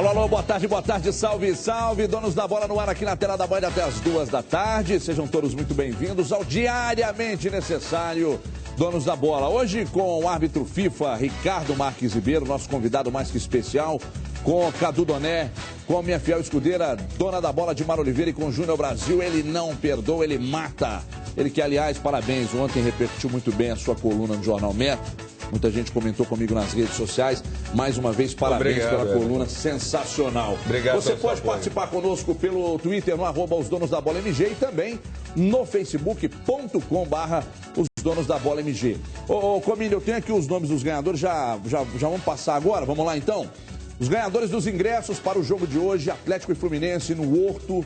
Alô, alô, boa tarde, salve, salve. Donos da bola no ar aqui na tela da Band até as 2 da tarde. Sejam todos muito bem-vindos ao Diariamente Necessário Donos da Bola. Hoje com o árbitro FIFA, Ricardo Marques Ribeiro, nosso convidado mais que especial, com Cadu Doné, com a minha fiel escudeira, dona da bola de Mara Oliveira e com Júnior Brasil. Ele não perdoa, ele mata. Ele que, aliás, parabéns, ontem repercutiu muito bem a sua coluna no Jornal Metro. Muita gente comentou comigo nas redes sociais. Mais uma vez, parabéns pela coluna, sensacional. Obrigado. Você pode participar conosco pelo Twitter, no @os donos da bola MG, e também no facebook.com/os donos da bola MG. Ô, Comílio, eu tenho aqui os nomes dos ganhadores, já vamos passar agora, vamos lá então? Os ganhadores dos ingressos para o jogo de hoje, Atlético e Fluminense no Horto.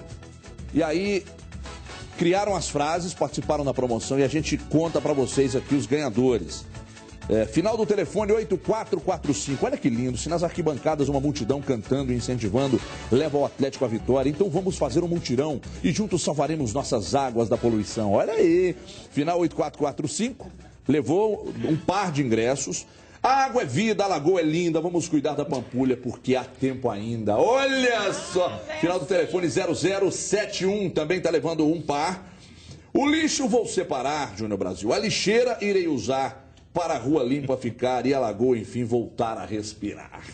E aí, criaram as frases, participaram da promoção e a gente conta para vocês aqui os ganhadores. Final do telefone 8445. Olha que lindo, se nas arquibancadas uma multidão cantando e incentivando leva o Atlético à vitória, então vamos fazer um mutirão e juntos salvaremos nossas águas da poluição. Olha aí, final 8445, levou um par de ingressos. A água é vida, a lagoa é linda, vamos cuidar da Pampulha porque há tempo ainda. Olha só, final do telefone 0071 também está levando um par. O lixo vou separar, Júnior Brasil, a lixeira irei usar para a rua limpa ficar e a lagoa, enfim, voltar a respirar.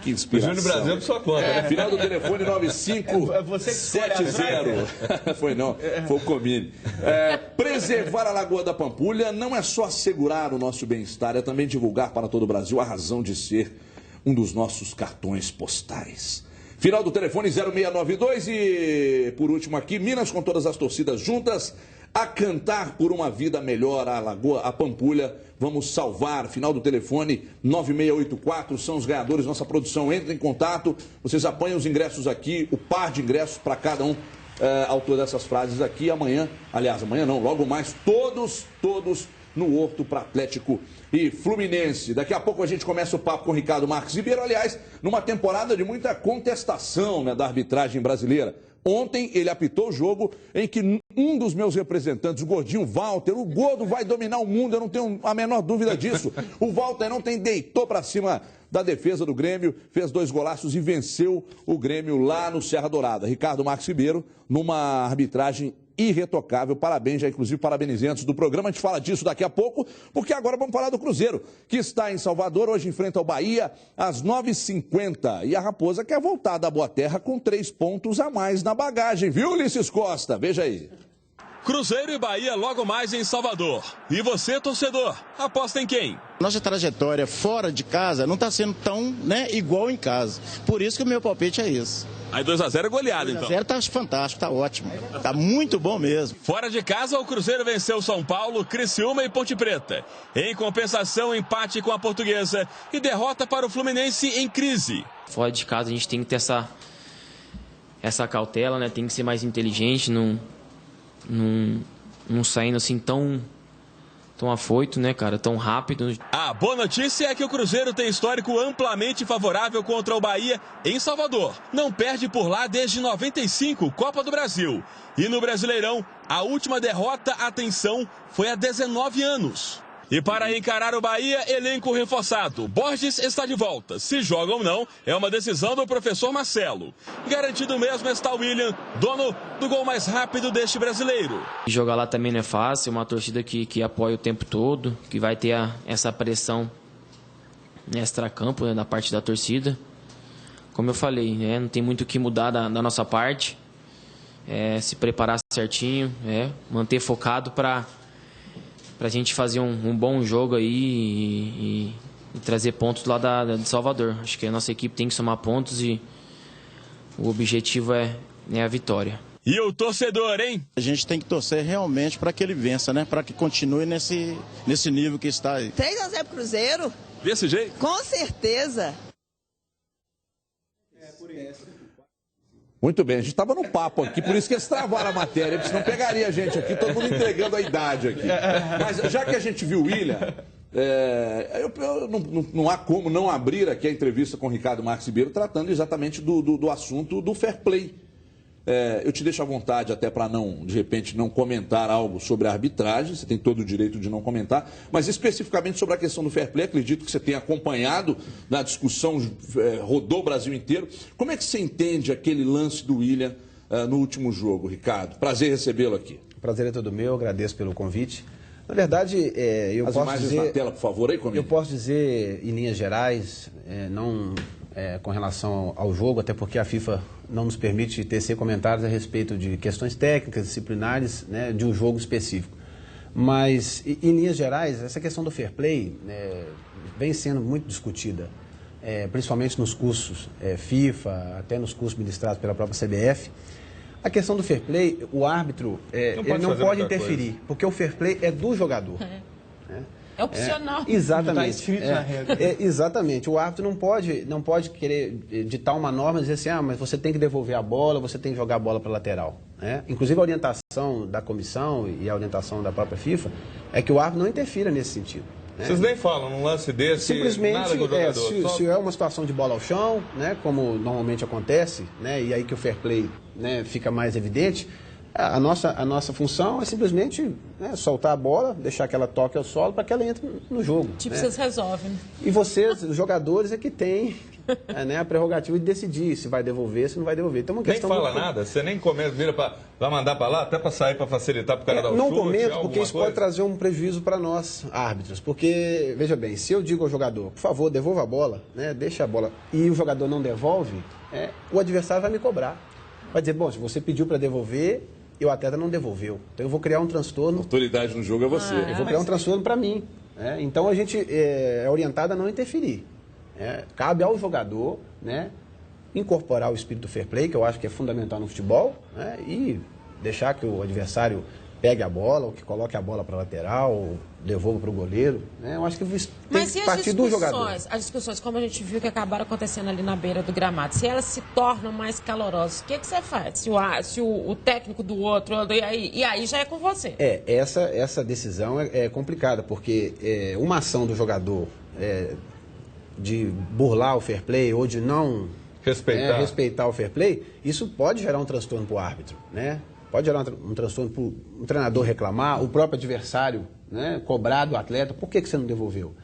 Que inspiração. O Júnior Brasil é por sua conta, né? Final do telefone 9570. Foi não, foi o Comini. Preservar a Lagoa da Pampulha não é só assegurar o nosso bem-estar, é também divulgar para todo o Brasil a razão de ser um dos nossos cartões postais. Final do telefone 0692 e, por último aqui, Minas com todas as torcidas juntas a cantar por uma vida melhor, a Lagoa, a Pampulha, vamos salvar. Final do telefone 9684, são os ganhadores, nossa produção entra em contato, vocês apanham os ingressos aqui, o par de ingressos para cada um, autor dessas frases aqui, amanhã não, logo mais, todos no Horto para Atlético e Fluminense. Daqui a pouco a gente começa o papo com o Ricardo Marques Ribeiro, aliás, numa temporada de muita contestação, né, da arbitragem brasileira. Ontem ele apitou o jogo em que um dos meus representantes, o gordinho Walter, o gordo vai dominar o mundo, eu não tenho a menor dúvida disso. O Walter ontem deitou para cima da defesa do Grêmio, fez 2 golaços e venceu o Grêmio lá no Serra Dourada. Ricardo Marques Ribeiro, numa arbitragem irretocável. Parabéns, já inclusive parabenizei antes do programa. A gente fala disso daqui a pouco, porque agora vamos falar do Cruzeiro, que está em Salvador, hoje enfrenta o Bahia às 9h50. E a Raposa quer voltar da Boa Terra com 3 pontos a mais na bagagem, viu, Ulisses Costa? Veja aí. Cruzeiro e Bahia logo mais em Salvador. E você, torcedor, aposta em quem? Nossa trajetória fora de casa não está sendo tão, igual em casa. Por isso que o meu palpite é isso. Aí 2x0 é goleada, então. 2x0 tá fantástico, tá ótimo. Tá muito bom mesmo. Fora de casa, o Cruzeiro venceu São Paulo, Criciúma e Ponte Preta. Em compensação, empate com a Portuguesa e derrota para o Fluminense em crise. Fora de casa, a gente tem que ter essa cautela, né? Tem que ser mais inteligente, não saindo assim tão afoito, né, cara? Tão rápido. A boa notícia é que o Cruzeiro tem histórico amplamente favorável contra o Bahia em Salvador. Não perde por lá desde 95, Copa do Brasil. E no Brasileirão, a última derrota, atenção, foi há 19 anos. E para encarar o Bahia, elenco reforçado. Borges está de volta. Se joga ou não, é uma decisão do professor Marcelo. Garantido mesmo está o William, dono do gol mais rápido deste brasileiro. Jogar lá também não é fácil, uma torcida que apoia o tempo todo, que vai ter essa pressão extra-campo, né, da parte da torcida. Como eu falei, não tem muito o que mudar da nossa parte. Se preparar certinho, manter focado para a gente fazer um bom jogo aí e trazer pontos lá de Salvador. Acho que a nossa equipe tem que somar pontos e o objetivo é a vitória. E o torcedor, hein? A gente tem que torcer realmente para que ele vença, né? Para que continue nesse nível que está aí. 3x0 pro Cruzeiro? Desse jeito? Com certeza. Muito bem, a gente estava no papo aqui, por isso que eles travaram a matéria, porque senão pegaria a gente aqui, todo mundo entregando a idade aqui. Mas já que a gente viu o William, não há como não abrir aqui a entrevista com o Ricardo Marques Ribeiro, tratando exatamente do assunto do fair play. Eu te deixo à vontade até para não, de repente, não comentar algo sobre a arbitragem, você tem todo o direito de não comentar, mas especificamente sobre a questão do fair play, acredito que você tenha acompanhado na discussão, rodou o Brasil inteiro. Como é que você entende aquele lance do William no último jogo, Ricardo? Prazer recebê-lo aqui. O prazer é todo meu, agradeço pelo convite. Na verdade, eu As posso imagens dizer... na tela, por favor, aí comigo. Eu posso dizer, em linhas gerais, não com relação ao jogo, até porque a FIFA não nos permite tecer comentários a respeito de questões técnicas, disciplinares, né, de um jogo específico. Mas, em linhas gerais, essa questão do fair play vem sendo muito discutida, principalmente nos cursos FIFA, até nos cursos ministrados pela própria CBF. A questão do fair play, o árbitro ele não pode interferir, porque o fair play é do jogador. É opcional. Exatamente. Está escrito na regra. Exatamente. O árbitro não pode querer ditar uma norma e dizer assim, mas você tem que devolver a bola, você tem que jogar a bola para a lateral. Inclusive a orientação da comissão e a orientação da própria FIFA é que o árbitro não interfira nesse sentido. Vocês nem falam num lance desse, simplesmente, nada com o jogador. Se é uma situação de bola ao chão, como normalmente acontece, e aí que o fair play fica mais evidente, a nossa função é simplesmente soltar a bola, deixar que ela toque ao solo para que ela entre no jogo. Vocês resolvem. E vocês, os jogadores, é que têm a prerrogativa de decidir se vai devolver, se não vai devolver. Então, uma questão nem fala nada? Você nem comenta, vira para mandar para lá, até para sair, para facilitar para o cara dar o chute? Não comento, porque isso pode trazer um prejuízo para nós, árbitros. Porque, veja bem, se eu digo ao jogador, por favor, devolva a bola, deixa a bola, e o jogador não devolve, o adversário vai me cobrar. Vai dizer, bom, se você pediu para devolver, e o atleta não devolveu. Então eu vou criar um transtorno. A autoridade no jogo é você. Eu vou criar um transtorno para mim. Então a gente é orientado a não interferir. Cabe ao jogador incorporar o espírito do fair play, que eu acho que é fundamental no futebol, e deixar que o adversário pegue a bola, ou que coloque a bola para a lateral, ou devolva para o goleiro. Eu acho que tem que partir do jogador. As discussões, como a gente viu que acabaram acontecendo ali na beira do gramado, se elas se tornam mais calorosas, o que você faz? Se o técnico do outro, e aí já é com você. Essa decisão é complicada, porque uma ação do jogador de burlar o fair play ou de não respeitar o fair play, isso pode gerar um transtorno para o árbitro, Pode gerar um transtorno para o treinador reclamar, o próprio adversário cobrar do atleta, por que você não devolveu?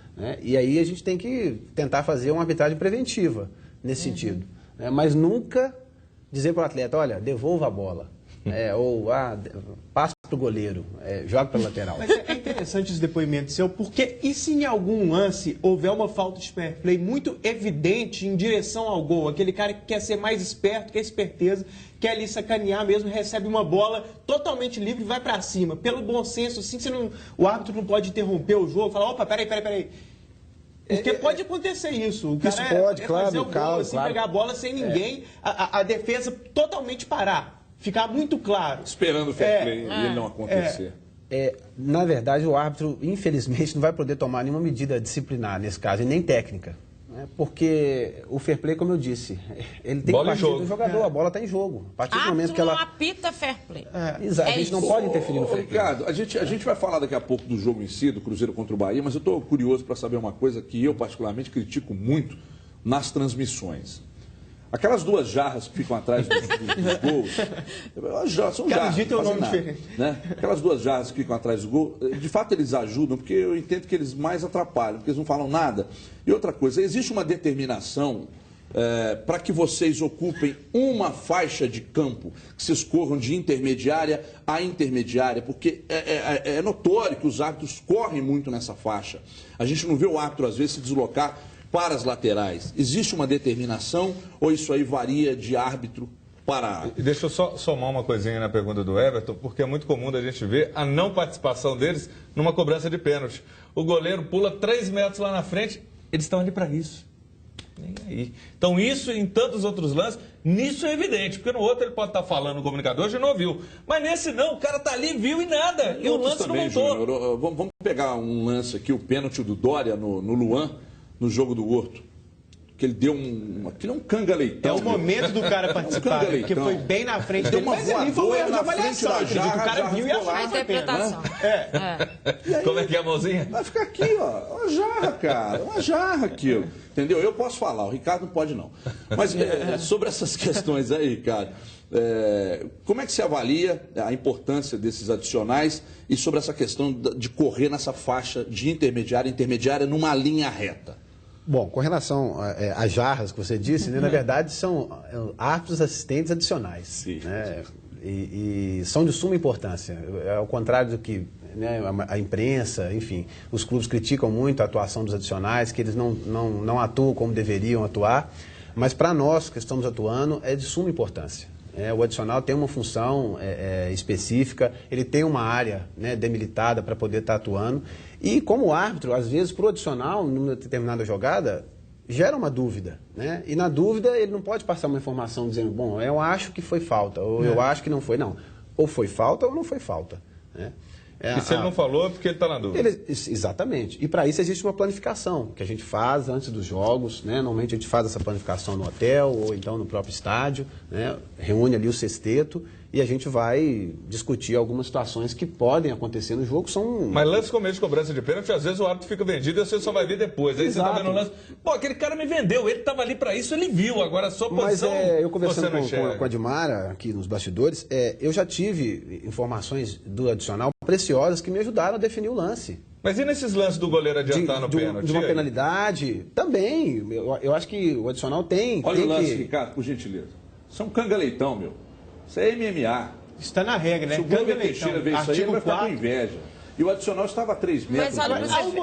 E aí a gente tem que tentar fazer uma arbitragem preventiva nesse sentido. Mas nunca dizer para o atleta, olha, devolva a bola. Ou passa para o goleiro, joga para a lateral. Mas é interessante esse depoimento seu, porque e se em algum lance houver uma falta de fair play muito evidente em direção ao gol, aquele cara que quer ser mais esperto, quer esperteza, quer ali sacanear mesmo, recebe uma bola totalmente livre e vai para cima. Pelo bom senso, assim, o árbitro não pode interromper o jogo, falar, opa, peraí. Porque pode acontecer isso. O cara isso pode, claro, fazer o gol, assim, pegar a bola sem ninguém, a defesa totalmente parar. Ficar muito claro. Esperando o fair play e ele não acontecer. Na verdade, o árbitro, infelizmente, não vai poder tomar nenhuma medida disciplinar nesse caso, e nem técnica. Porque o fair play, como eu disse, ele tem que partir do jogador, a bola está em jogo. A partir do momento que ela... não apita fair play. Exato, a gente não pode interferir no fair play. Ricardo, a gente vai falar daqui a pouco do jogo em si, do Cruzeiro contra o Bahia, mas eu estou curioso para saber uma coisa que eu particularmente critico muito nas transmissões. Aquelas duas jarras que ficam atrás dos gols, são jarras, jeito é um nome diferente. Aquelas duas jarras que ficam atrás do gol, de fato eles ajudam, porque eu entendo que eles mais atrapalham, porque eles não falam nada. E outra coisa, existe uma determinação para que vocês ocupem uma faixa de campo, que vocês corram de intermediária a intermediária, porque é notório que os árbitros correm muito nessa faixa. A gente não vê o árbitro, às vezes, se deslocar para as laterais. Existe uma determinação ou isso aí varia de árbitro para árbitro? E deixa eu só somar uma coisinha na pergunta do Everton, porque é muito comum da gente ver a não participação deles numa cobrança de pênalti. O goleiro pula 3 metros lá na frente, eles estão ali para isso. Nem aí. Então isso em tantos outros lances, nisso é evidente, porque no outro ele pode estar falando no comunicador, já não ouviu. Mas nesse não, o cara está ali, viu e nada. E o lance também, não montou. Júnior, vamos pegar um lance aqui, o pênalti do Dória no Luan, no jogo do Horto. que ele deu aquilo é um canga-leitão. É o momento do cara participar, porque foi bem na frente dele. Mas ali foi um erro de avaliação, acredito. O cara viu e achou a interpretação. Como é que é a mãozinha? Vai ficar aqui, ó, uma jarra, cara, uma jarra aquilo. Entendeu? Eu posso falar, o Ricardo não pode não. Mas sobre essas questões aí, Ricardo, como é que você avalia a importância desses adicionais e sobre essa questão de correr nessa faixa de intermediária numa linha reta? Bom, com relação às jarras que você disse, né, na verdade são árbitros assistentes adicionais. Sim, né, e são de suma importância. Ao contrário do que, né, a imprensa, enfim, os clubes criticam muito a atuação dos adicionais, que eles não atuam como deveriam atuar, mas para nós que estamos atuando é de suma importância. O adicional tem uma função específica, ele tem uma área, né, demilitada para poder estar atuando. E como árbitro, às vezes, para o adicional, numa determinada jogada, gera uma dúvida. Né? E na dúvida, ele não pode passar uma informação dizendo, bom, eu acho que foi falta, ou eu acho que não foi. Não, ou foi falta ou não foi falta. Né? E se ele não falou, é porque ele está na dúvida. Exatamente. E para isso existe uma planificação que a gente faz antes dos jogos. Né? Normalmente a gente faz essa planificação no hotel ou então no próprio estádio. Né? Reúne ali o sexteto e a gente vai discutir algumas situações que podem acontecer no jogo. Mas lance como esse de cobrança de pênalti, às vezes o árbitro fica vendido e você só vai ver depois. Aí Exato. você está vendo o lance. Pô, aquele cara me vendeu, ele estava ali para isso, ele viu. Agora a sua posição. Mas eu conversando com a Dimara aqui nos bastidores, eu já tive informações do adicional preciosas que me ajudaram a definir o lance. Mas e nesses lances do goleiro adiantar no pênalti? De uma penalidade, também. Eu acho que o adicional tem. Olha o lance, Ricardo, por gentileza. Isso é um canga-leitão, meu. Isso é MMA. Está na regra, né? Se o Bruno Teixeira ver isso aí, ele vai ficar com inveja. E o adicional estava a 3 metros.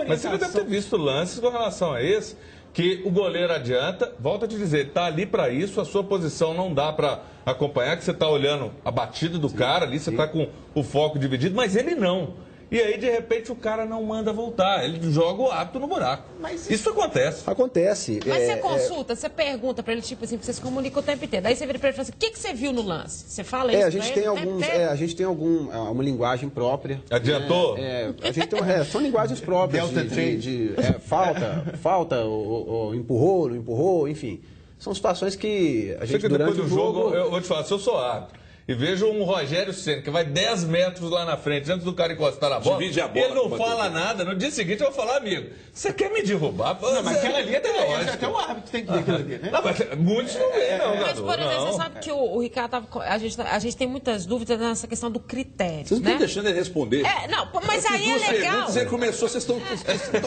Mas você deve ter visto lances com relação a esse, que o goleiro adianta, volta a te dizer, está ali para isso, a sua posição não dá para acompanhar, que você está olhando a batida do cara ali, você está com o foco dividido, mas ele não. E aí, de repente, o cara não manda voltar. Ele joga o árbitro no buraco. Mas isso acontece. Acontece. Mas você consulta, você pergunta para ele, tipo assim, você se comunica o tempo inteiro. Daí você vira para ele e fala assim, o que você viu no lance? Você fala isso a gente tem uma linguagem própria. Adiantou? A gente tem são linguagens próprias de falta, ou empurrou, não empurrou, enfim. São situações que a gente, durante o jogo... Eu vou te falar, se eu sou árbitro, e vejo um Rogério Ceni que vai 10 metros lá na frente, antes do cara encostar na bola, divide a bola, ele não fala nada. No dia seguinte eu vou falar, amigo, você quer me derrubar? Não, mas aquela ali até o árbitro tem que ver aquilo ali, né? Não, mas muitos não veem, não, Mas, por exemplo, você sabe que o Ricardo a gente tem muitas dúvidas nessa questão do critério. Vocês não estão deixando ele responder. Mas aí é legal. Você começou, vocês estão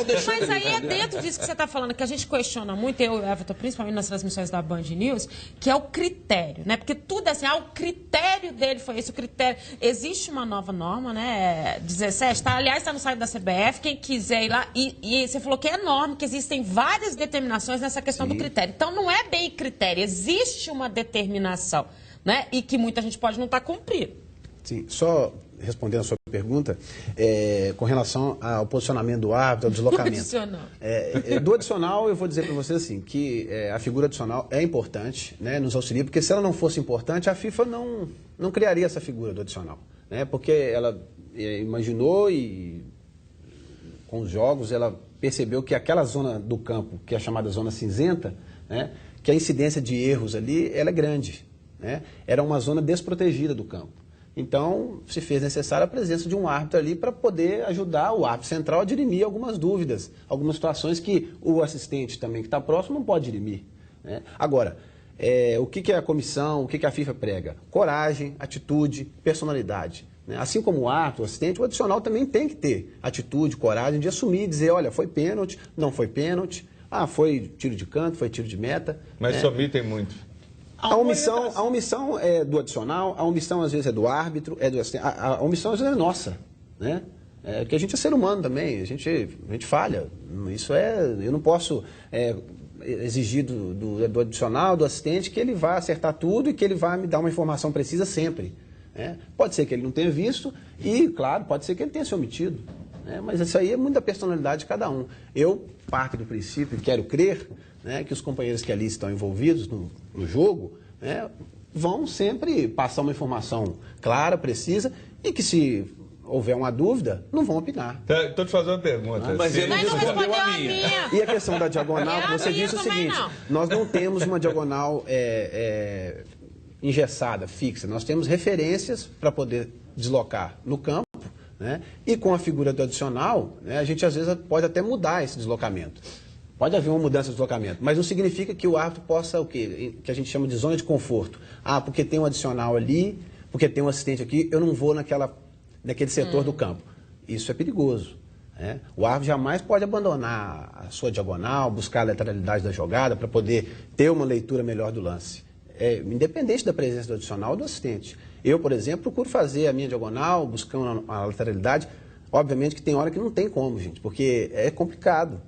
deixando. Mas aí é dentro disso que você está falando, que a gente questiona muito, eu e o Everton, principalmente nas transmissões da Band News, que é o critério, né? Porque tudo é assim, o critério dele foi esse. O critério. Existe uma nova norma, né? 17, aliás, está no site da CBF, quem quiser ir lá. E você falou que é enorme, que existem várias determinações nessa questão do critério. Então, não é bem critério, existe uma determinação, né? E que muita gente pode não estar cumprindo. Sim, só respondendo a sua pergunta, com relação ao posicionamento do árbitro, ao deslocamento. Do adicional, eu vou dizer para vocês assim, que a figura adicional é importante, né, nos auxilia, porque se ela não fosse importante, a FIFA não criaria essa figura do adicional. Né, porque ela imaginou e com os jogos ela percebeu que aquela zona do campo, que é a chamada zona cinzenta, né, que a incidência de erros ali ela é grande. Né, era uma zona desprotegida do campo. Então, se fez necessária a presença de um árbitro ali para poder ajudar o árbitro central a dirimir algumas dúvidas, algumas situações que o assistente também que está próximo não pode dirimir. Né? Agora, o que é a comissão, o que a FIFA prega? Coragem, atitude, personalidade. Né? Assim como o árbitro, o assistente, o adicional também tem que ter atitude, coragem de assumir e dizer, olha, foi pênalti, não foi pênalti, foi tiro de canto, foi tiro de meta. Mas se omitem muito. A omissão é do adicional, a omissão às vezes é do árbitro, é do assistente, a omissão às vezes é nossa, né? Porque a gente é ser humano também, a gente falha. Isso eu não posso exigir do adicional, do assistente, que ele vá acertar tudo e que ele vá me dar uma informação precisa sempre. Né? Pode ser que ele não tenha visto e, claro, pode ser que ele tenha se omitido. Né? Mas isso aí é muito da personalidade de cada um. Eu parto do princípio e quero crer, né, que os companheiros que ali estão envolvidos no jogo, né, vão sempre passar uma informação clara, precisa, e que se houver uma dúvida, não vão opinar. Estou te fazendo uma pergunta. Mas ele não respondeu a minha. E a questão da diagonal, você disse o seguinte, nós não temos uma diagonal engessada, fixa. Nós temos referências para poder deslocar no campo, né? E com a figura do adicional, né, a gente às vezes pode até mudar esse deslocamento. Pode haver uma mudança de deslocamento, mas não significa que o árbitro possa, o quê? Que a gente chama de zona de conforto. Ah, porque tem um adicional ali, porque tem um assistente aqui, eu não vou naquele setor do campo. Isso é perigoso. Né? O árbitro jamais pode abandonar a sua diagonal, buscar a lateralidade da jogada para poder ter uma leitura melhor do lance. Independente da presença do adicional ou do assistente. Eu, por exemplo, procuro fazer a minha diagonal, buscando a lateralidade. Obviamente que tem hora que não tem como, gente, porque é complicado.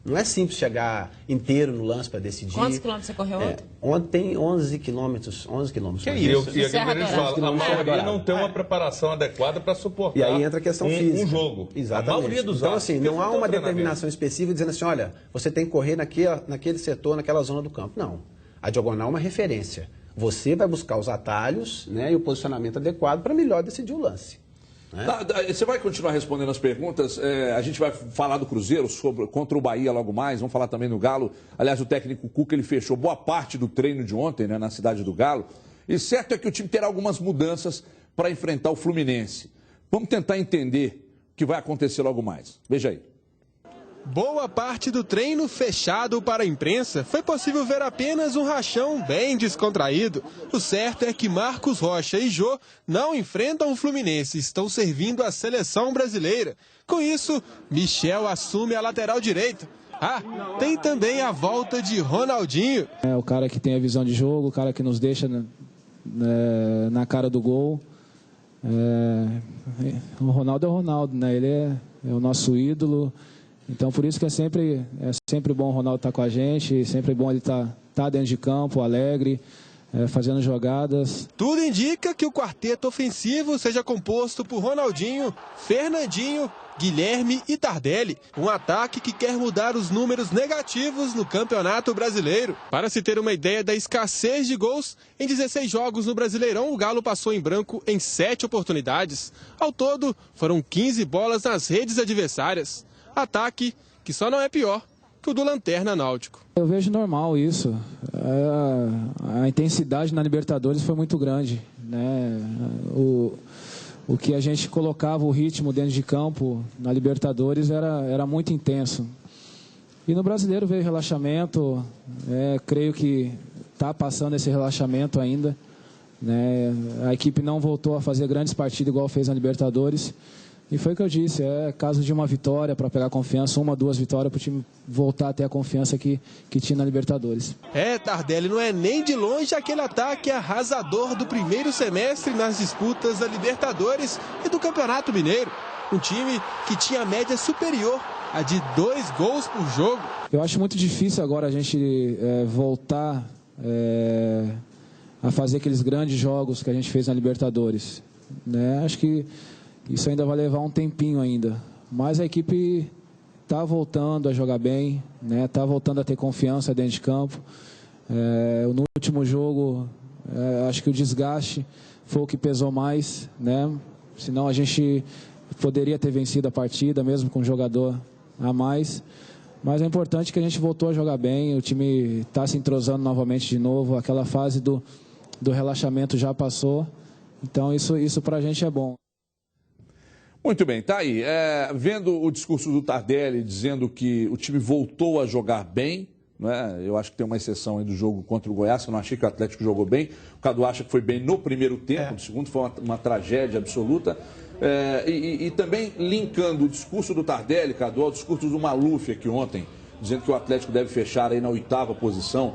Não é simples chegar inteiro no lance para decidir. Quantos quilômetros você correu ontem? Ontem, 11 quilômetros. 11 quilômetros. Que isso? E aqui a gente fala, a maioria não tem uma preparação adequada para suportar. E aí entra a questão física. Um jogo. Exatamente. A maioria dos então, assim, não há uma determinação específica dizendo assim, olha, você tem que correr naquele setor, naquela zona do campo. Não. A diagonal é uma referência. Você vai buscar os atalhos, né, e o posicionamento adequado para melhor decidir o lance. Né? Você vai continuar respondendo as perguntas. A gente vai falar do Cruzeiro contra o Bahia logo mais. Vamos falar também do Galo. Aliás, o técnico Cuca ele fechou boa parte do treino de ontem, né, na cidade do Galo. E certo é que o time terá algumas mudanças para enfrentar o Fluminense. Vamos tentar entender o que vai acontecer logo mais. Veja aí. Boa parte do treino fechado para a imprensa foi possível ver apenas um rachão bem descontraído. O certo é que Marcos Rocha e Jô não enfrentam o Fluminense, estão servindo a seleção brasileira. Com isso, Michel assume a lateral direita. Tem também a volta de Ronaldinho. É o cara que tem a visão de jogo, o cara que nos deixa na cara do gol. O Ronaldo é o Ronaldo, né? Ele é o nosso ídolo. Então, por isso que é sempre bom o Ronaldo estar com a gente, sempre bom ele estar dentro de campo, alegre, fazendo jogadas. Tudo indica que o quarteto ofensivo seja composto por Ronaldinho, Fernandinho, Guilherme e Tardelli. Um ataque que quer mudar os números negativos no Campeonato Brasileiro. Para se ter uma ideia da escassez de gols, em 16 jogos no Brasileirão, o Galo passou em branco em 7 oportunidades. Ao todo, foram 15 bolas nas redes adversárias. Ataque que só não é pior que o do Lanterna Náutico. Eu vejo normal isso. A intensidade na Libertadores foi muito grande, né? O que a gente colocava o ritmo dentro de campo na Libertadores era muito intenso. E no Brasileiro veio relaxamento, creio que está passando esse relaxamento ainda, né? A equipe não voltou a fazer grandes partidas igual fez na Libertadores. E foi o que eu disse, é caso de uma vitória para pegar confiança, 1, 2 vitórias para o time voltar a ter a confiança que tinha na Libertadores. Tardelli não é nem de longe aquele ataque arrasador do primeiro semestre nas disputas da Libertadores e do Campeonato Mineiro. Um time que tinha média superior a de 2 gols por jogo. Eu acho muito difícil agora a gente voltar a fazer aqueles grandes jogos que a gente fez na Libertadores, né? Acho que isso ainda vai levar um tempinho ainda, mas a equipe está voltando a jogar bem, né? Está voltando a ter confiança dentro de campo. No último jogo, acho que o desgaste foi o que pesou mais, né? Senão a gente poderia ter vencido a partida, mesmo com um jogador a mais. Mas é importante que a gente voltou a jogar bem, o time está se entrosando novamente de novo, aquela fase do relaxamento já passou, então isso para a gente é bom. Muito bem, tá aí. Vendo o discurso do Tardelli dizendo que o time voltou a jogar bem, né? Eu acho que tem uma exceção aí do jogo contra o Goiás, que eu não achei que o Atlético jogou bem. O Cadu acha que foi bem no primeiro tempo, no segundo foi uma tragédia absoluta. E também linkando o discurso do Tardelli, Cadu, ao discurso do Maluf aqui ontem, dizendo que o Atlético deve fechar aí na 8ª posição,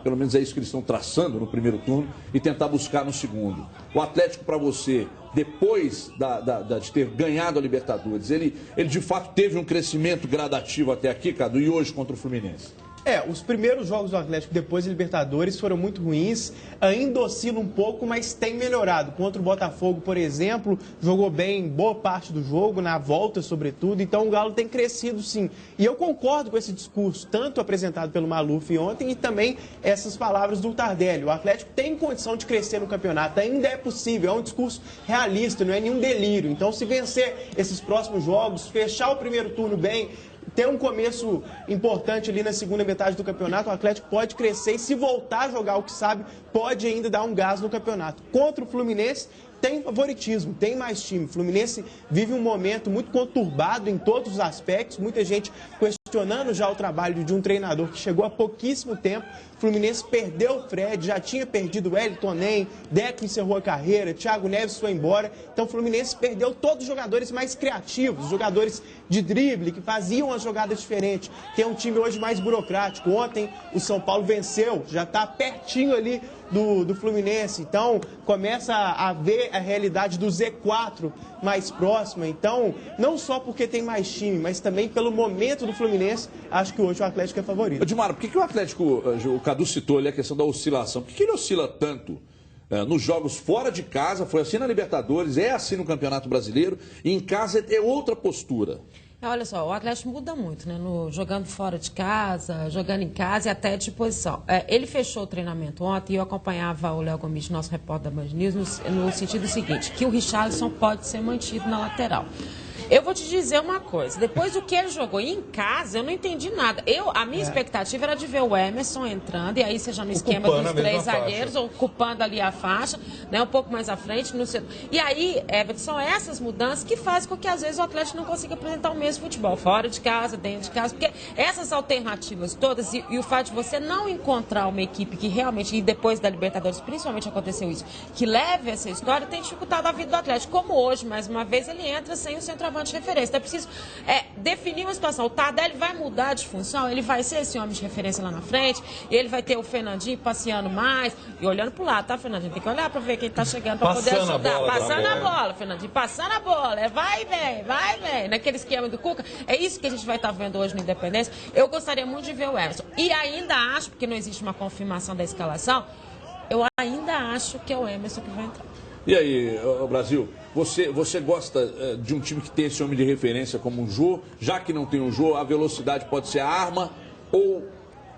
pelo menos é isso que eles estão traçando no primeiro turno, e tentar buscar no segundo. O Atlético, para você, depois de ter ganhado a Libertadores, ele de fato teve um crescimento gradativo até aqui, Cadu, e hoje contra o Fluminense? Os primeiros jogos do Atlético depois da Libertadores foram muito ruins, ainda oscila um pouco, mas tem melhorado. Contra o Botafogo, por exemplo, jogou bem boa parte do jogo, na volta sobretudo, então o Galo tem crescido sim. E eu concordo com esse discurso, tanto apresentado pelo Maluf ontem e também essas palavras do Tardelli. O Atlético tem condição de crescer no campeonato, ainda é possível, é um discurso realista, não é nenhum delírio. Então, se vencer esses próximos jogos, fechar o primeiro turno bem, ter um começo importante ali na segunda metade do campeonato, o Atlético pode crescer e, se voltar a jogar o que sabe, pode ainda dar um gás no campeonato. Contra o Fluminense, tem favoritismo, tem mais time. O Fluminense vive um momento muito conturbado em todos os aspectos, muita gente questionando já o trabalho de um treinador que chegou há pouquíssimo tempo. O Fluminense perdeu o Fred, já tinha perdido o Wellington Nem, Deco encerrou a carreira, Thiago Neves foi embora. Então o Fluminense perdeu todos os jogadores mais criativos, os jogadores de drible, que faziam as jogadas diferentes. Tem um time hoje mais burocrático. Ontem o São Paulo venceu, já está pertinho ali do Fluminense. Então começa a ver a realidade do Z4 mais próxima. Então, não só porque tem mais time, mas também pelo momento do Fluminense, acho que hoje o Atlético é favorito. Edmar, por que o Atlético, o Cadu citou ali a questão da oscilação, por que ele oscila tanto nos jogos fora de casa? Foi assim na Libertadores, é assim no Campeonato Brasileiro, e em casa é outra postura. Olha só, o Atlético muda muito, né? Jogando fora de casa, jogando em casa e até de posição. Ele fechou o treinamento ontem e eu acompanhava o Léo Gomes, nosso repórter da Band News, no sentido seguinte, que o Richarlison pode ser mantido na lateral. Eu vou te dizer uma coisa, depois do que ele jogou em casa, eu não entendi nada. A minha expectativa era de ver o Emerson entrando, e aí seja no esquema dos 3 zagueiros, ocupando ali a faixa, né, um pouco mais à frente. E aí, Everton, são essas mudanças que fazem com que às vezes o Atlético não consiga apresentar o mesmo futebol, fora de casa, dentro de casa, porque essas alternativas todas, e o fato de você não encontrar uma equipe que realmente, e depois da Libertadores principalmente aconteceu isso, que leve essa história, tem dificultado a vida do Atlético. Como hoje, mais uma vez, ele entra sem o centroavante de referência. Então é preciso definir uma situação. O Tardelli vai mudar de função, ele vai ser esse homem de referência lá na frente, ele vai ter o Fernandinho passeando mais e olhando pro lado, tá, Fernandinho? Tem que olhar para ver quem tá chegando para poder ajudar. Passando a bola, Fernandinho, passando a bola. Vai, vem. Naquele esquema do Cuca. É isso que a gente vai estar vendo hoje no Independência. Eu gostaria muito de ver o Emerson. E ainda acho, porque não existe uma confirmação da escalação, eu ainda acho que é o Emerson que vai entrar. E aí, Brasil, você gosta de um time que tem esse homem de referência como um Jô? Já que não tem um Jô, a velocidade pode ser a arma ou,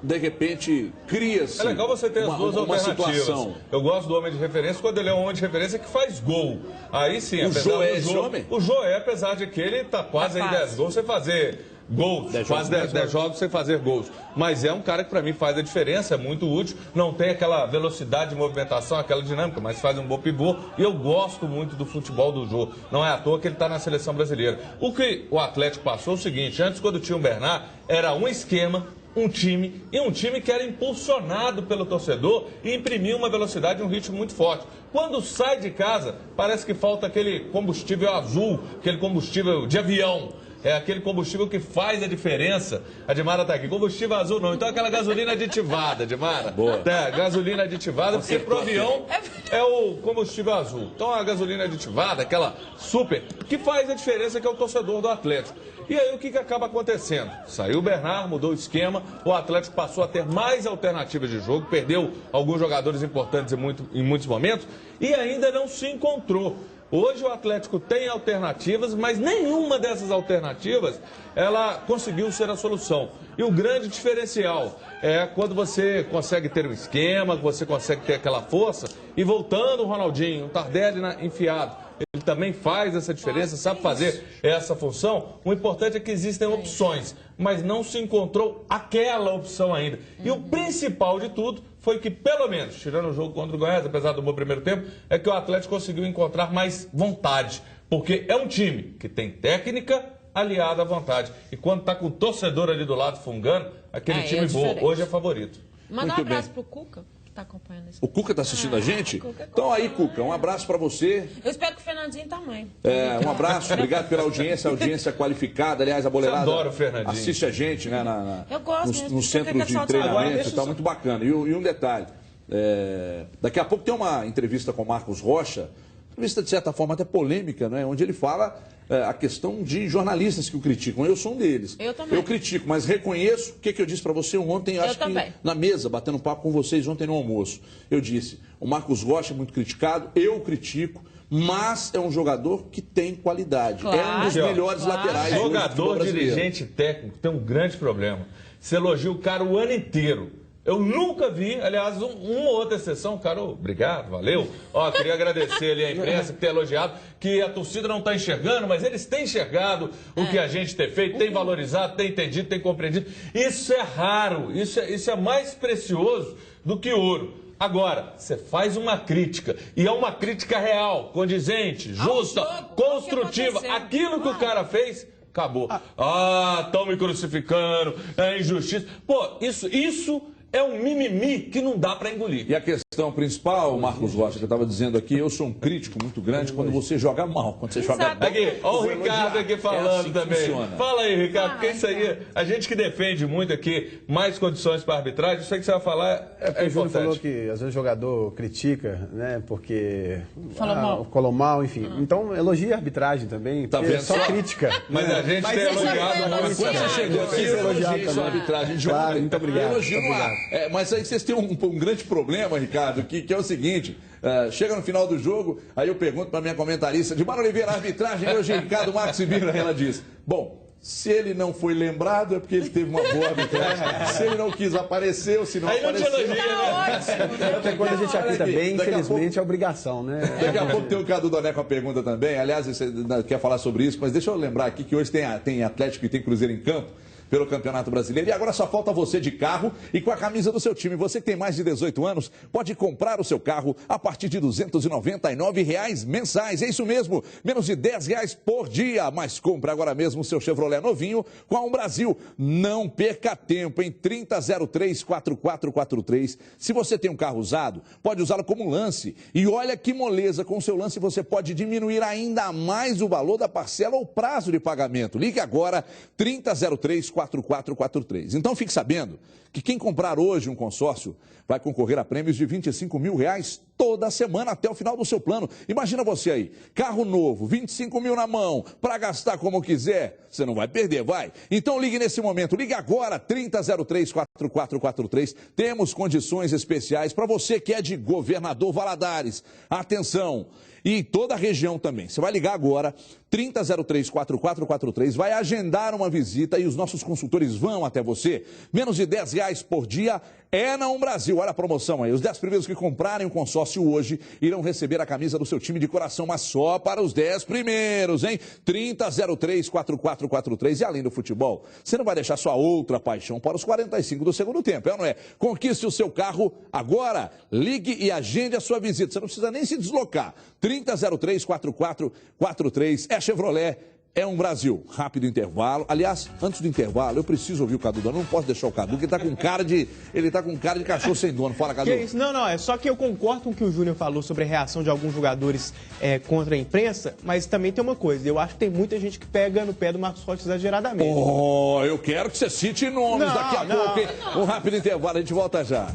de repente, cria-se É legal você ter as duas alternativas. Situação. Eu gosto do homem de referência quando ele é um homem de referência que faz gol. Aí sim, o Jô é esse homem? O Jô apesar de que ele está quase em 10 gols, você fazer gols, quase 10 jogos sem fazer gols. Mas é um cara que para mim faz a diferença, é muito útil, não tem aquela velocidade de movimentação, aquela dinâmica, mas faz um bom pivô. E eu gosto muito do futebol do Jô. Não é à toa que ele está na seleção brasileira. O que o Atlético passou é o seguinte, antes quando tinha o Bernard, era um esquema, um time que era impulsionado pelo torcedor e imprimia uma velocidade e um ritmo muito forte. Quando sai de casa, parece que falta aquele combustível azul, aquele combustível de avião. É aquele combustível que faz a diferença. A Dimara tá aqui. Combustível azul não. Então aquela gasolina aditivada, Dimara. Boa. Gasolina aditivada, porque pro avião é o combustível azul. Então a gasolina aditivada, aquela super, que faz a diferença, que é o torcedor do Atlético. E aí o que acaba acontecendo? Saiu o Bernard, mudou o esquema, o Atlético passou a ter mais alternativas de jogo, perdeu alguns jogadores importantes em muitos momentos e ainda não se encontrou. Hoje o Atlético tem alternativas, mas nenhuma dessas alternativas ela conseguiu ser a solução. E o grande diferencial é quando você consegue ter um esquema, você consegue ter aquela força e voltando o Ronaldinho, o Tardelli enfiado. Ele também faz essa diferença, sabe fazer essa função. O importante é que existem opções, mas não se encontrou aquela opção ainda. E o principal de tudo foi que, pelo menos, tirando o jogo contra o Goiás, apesar do bom primeiro tempo, é que o Atlético conseguiu encontrar mais vontade. Porque é um time que tem técnica aliada à vontade. E quando está com o torcedor ali do lado fungando, aquele time bom, hoje é favorito. Manda um abraço pro Cuca. Tá acompanhando isso. O Cuca tá assistindo a gente? Então aí, Cuca, um abraço para você. Eu espero que o Fernandinho também. Um abraço, obrigado pela audiência qualificada. Aliás, a boleirada adoro o Fernandinho. Assiste a gente, né, eu gosto no centro de treinamento e tal, muito bacana. E um detalhe, daqui a pouco tem uma entrevista com o Marcos Rocha, entrevista de certa forma até polêmica, né, onde ele fala a questão de jornalistas que o criticam. Eu sou um deles. Eu também. Eu critico, mas reconheço o que eu disse para você ontem, acho que na mesa, batendo papo com vocês ontem no almoço. Eu disse, o Marcos Rocha é muito criticado, eu critico, mas é um jogador que tem qualidade. Claro. É um dos melhores laterais. Jogador, dirigente técnico tem um grande problema. Você elogia o cara o ano inteiro. Eu nunca vi, aliás, uma outra exceção, cara, obrigado, valeu. Ó, queria agradecer ali a imprensa que tem elogiado, que a torcida não está enxergando, mas eles têm enxergado o que a gente tem feito, tem valorizado, tem entendido, tem compreendido. Isso é raro, isso é mais precioso do que ouro. Agora, você faz uma crítica, e é uma crítica real, condizente, justa, construtiva. Aquilo que o cara fez, acabou. Estão me crucificando, é injustiça. Pô, isso é um mimimi que não dá para engolir. E a questão principal, Marcos Rocha, que eu estava dizendo aqui, eu sou um crítico muito grande quando você joga mal, quando você joga bem. Aqui, ó o Ricardo aqui falando assim também. Funciona. Fala aí, Ricardo, porque isso aí, a gente que defende muito aqui mais condições para arbitragem, isso aí que você vai falar é o Júnior importante. falou que às vezes o jogador critica, né, porque falou mal, enfim. Então elogia a arbitragem também, tá vendo? Só crítica. Mas a gente tem elogiado. Quando você chegou aqui, eu elogiei sua arbitragem de Claro, muito obrigado. Elogio no ar. Mas aí vocês têm um grande problema, Ricardo, que é o seguinte, chega no final do jogo, aí eu pergunto para minha comentarista, de Mara Oliveira, a arbitragem hoje, Ricardo Marques e Bira, ela diz, bom, se ele não foi lembrado é porque ele teve uma boa arbitragem, se ele não quis aparecer, ou se não apareceu... Aí não te elogia, né? Até quando a gente apita bem, infelizmente é obrigação, né? Daqui a pouco tem o Cadu Doné com a pergunta também, aliás, você quer falar sobre isso, mas deixa eu lembrar aqui que hoje tem Atlético e tem Cruzeiro em campo, pelo Campeonato Brasileiro. E agora só falta você de carro e com a camisa do seu time. Você que tem mais de 18 anos, pode comprar o seu carro a partir de R$ 299 mensais. É isso mesmo, menos de R$10 por dia. Mas compre agora mesmo o seu Chevrolet novinho com a Brasil. Não perca tempo, em 3003-4443. Se você tem um carro usado, pode usá-lo como lance. E olha que moleza, com o seu lance você pode diminuir ainda mais o valor da parcela ou prazo de pagamento. Ligue agora, 3003-4443. Então fique sabendo que quem comprar hoje um consórcio vai concorrer a prêmios de R$25 mil toda semana até o final do seu plano. Imagina você aí, carro novo, 25 mil na mão, para gastar como quiser, você não vai perder, vai? Então ligue nesse momento, ligue agora, 3003-4443. Temos condições especiais para você que é de Governador Valadares. Atenção! E em toda a região também. Você vai ligar agora, 3003-4443, vai agendar uma visita e os nossos consultores vão até você. Menos de R$10 por dia é na Brasil. Olha a promoção aí. Os 10 primeiros que comprarem o consórcio hoje irão receber a camisa do seu time de coração, mas só para os 10 primeiros, hein? 3003-4443. E além do futebol, você não vai deixar sua outra paixão para os 45 do segundo tempo, é ou não é? Conquiste o seu carro agora. Ligue e agende a sua visita. Você não precisa nem se deslocar. 3003-4443. É Chevrolet, é Brasil. Rápido intervalo. Aliás, antes do intervalo, eu preciso ouvir o Cadu. Eu não posso deixar o Cadu, que ele tá com cara de cachorro sem dono. Fala, Cadu. Que isso? Não, é só que eu concordo com o que o Júnior falou sobre a reação de alguns jogadores contra a imprensa, mas também tem uma coisa, eu acho que tem muita gente que pega no pé do Marcos Rocha exageradamente. Eu quero que você cite nomes daqui a pouco, hein? Um rápido intervalo, a gente volta já.